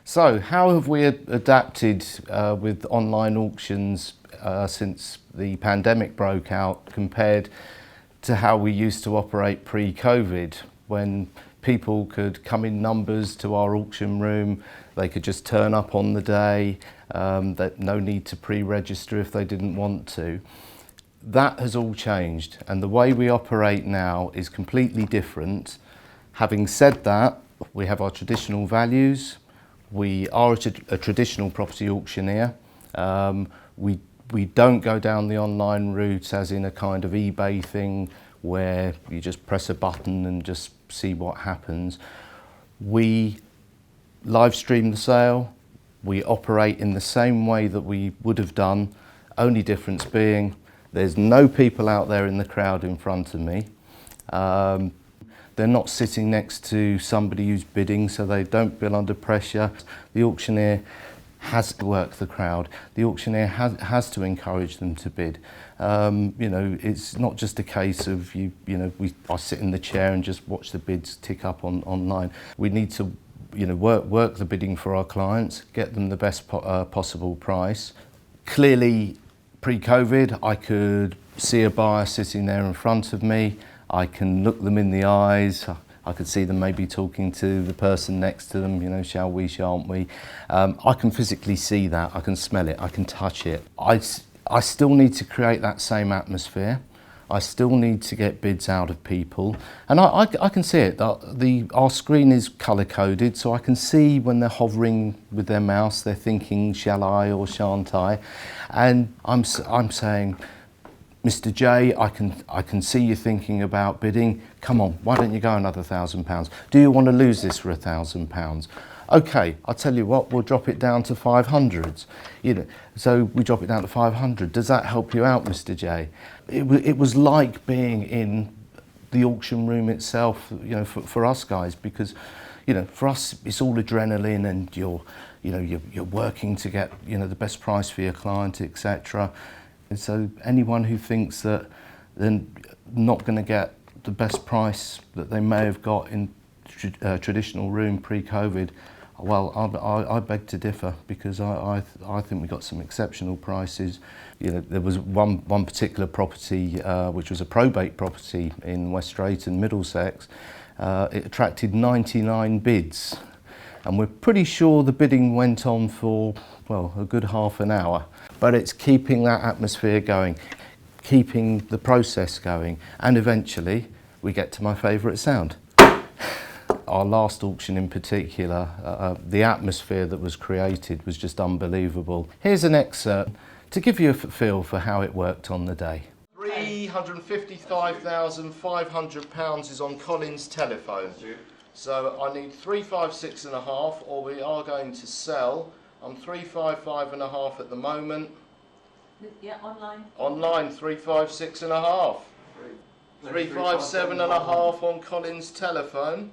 So how have we adapted with online auctions since the pandemic broke out compared to how we used to operate pre-COVID, when people could come in numbers to our auction room, they could just turn up on the day, that no need to pre-register if they didn't want to. That has all changed, and the way we operate now is completely different. Having said that, we have our traditional values. We are a traditional property auctioneer. We don't go down the online route as in a kind of eBay thing where you just press a button and just see what happens. We live stream the sale. We operate in the same way that we would have done, only difference being there's no people out there in the crowd in front of me. They're not sitting next to somebody who's bidding, so they don't feel under pressure. The auctioneer has to work the crowd. The auctioneer has to encourage them to bid. It's not just a case of I sit in the chair and just watch the bids tick up online. We need to work the bidding for our clients, get them the best possible price. Clearly, pre-COVID, I could see a buyer sitting there in front of me. I can look them in the eyes. I could see them maybe talking to the person next to them, shall we, shan't we? I can physically see that, I can smell it, I can touch it. I still need to create that same atmosphere. I still need to get bids out of people. And I can see it, our screen is colour-coded, so I can see when they're hovering with their mouse, they're thinking, shall I or shan't I? And I'm saying, Mr. J, I can see you thinking about bidding. Come on, why don't you go another £1,000? Do you want to lose this for £1,000? Okay, I'll tell you what, we'll drop it down to 500. So we drop it down to 500. Does that help you out, Mr. J? It was like being in the auction room itself, for us guys, because, for us it's all adrenaline, and you're working to get, the best price for your client, etc. And so anyone who thinks that they're not going to get the best price that they may have got in traditional room pre-COVID, well, I beg to differ, because I think we got some exceptional prices. There was one particular property, which was a probate property in West Drayton, Middlesex. It attracted 99 bids, and we're pretty sure the bidding went on for, well, a good half an hour. But it's keeping that atmosphere going, keeping the process going, and eventually we get to my favourite sound. Our last auction in particular, the atmosphere that was created was just unbelievable. Here's an excerpt to give you a feel for how it worked on the day. £355,500 is on Colin's telephone. So I need 356.5, or we are going to sell. I'm 355.5 at the moment. Yeah, online. Online, 356.5. 357.5 on Colin's telephone.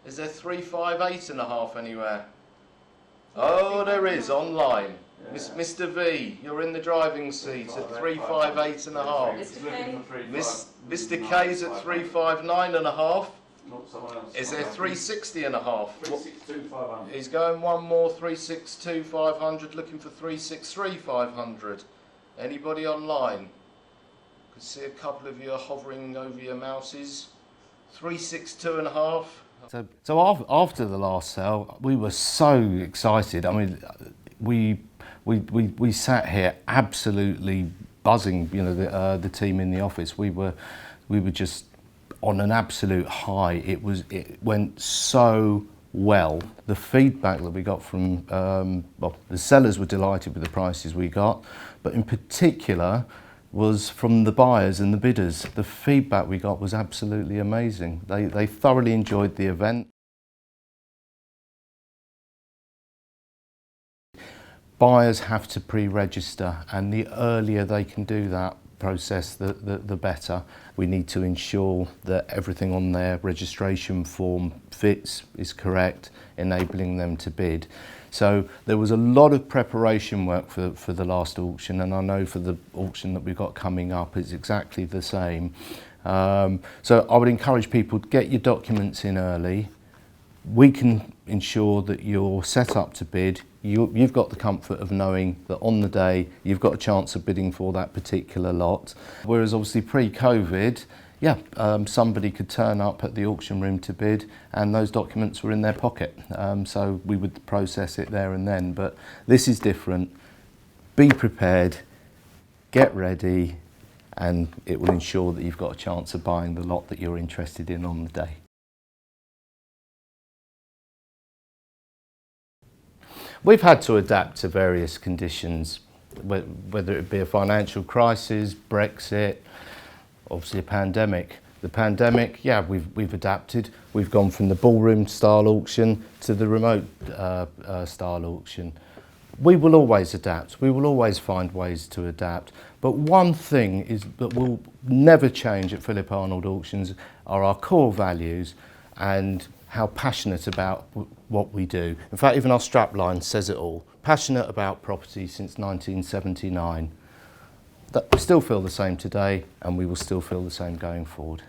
Is there 358.5 anywhere? Oh, there is, online. Yeah. Mr. V, you're in the driving seat at 358.5. Mr. K's at 359.5. Is there 360.5? 362,500. He's going one more, 362,500, looking for 363,500. Anybody online? I can see a couple of you are hovering over your mouses. 362.5. So after the last sale, we were so excited. I mean, we sat here absolutely buzzing. The team in the office. We were just on an absolute high. It went so well. The feedback that we got from the sellers were delighted with the prices we got, but in particular was from the buyers and the bidders. The feedback we got was absolutely amazing. They thoroughly enjoyed the event. Buyers have to pre-register, and the earlier they can do that process, the better. We need to ensure that everything on their registration form fits, is correct, enabling them to bid. So there was a lot of preparation work for the last auction, and I know for the auction that we've got coming up it's exactly the same. So I would encourage people to get your documents in early, We can ensure that you're set up to bid. You've got the comfort of knowing that on the day you've got a chance of bidding for that particular lot. Whereas obviously pre-COVID, somebody could turn up at the auction room to bid and those documents were in their pocket. So we would process it there and then. But this is different. Be prepared, get ready, and it will ensure that you've got a chance of buying the lot that you're interested in on the day. We've had to adapt to various conditions, whether it be a financial crisis, Brexit, obviously a pandemic. The pandemic, we've adapted. We've gone from the ballroom style auction to the remote style auction. We will always adapt. We will always find ways to adapt. But one thing is that will never change at Phillip Arnold Auctions are our core values and how passionate about what we do. In fact, even our strapline says it all. Passionate about property since 1979. We still feel the same today, and we will still feel the same going forward.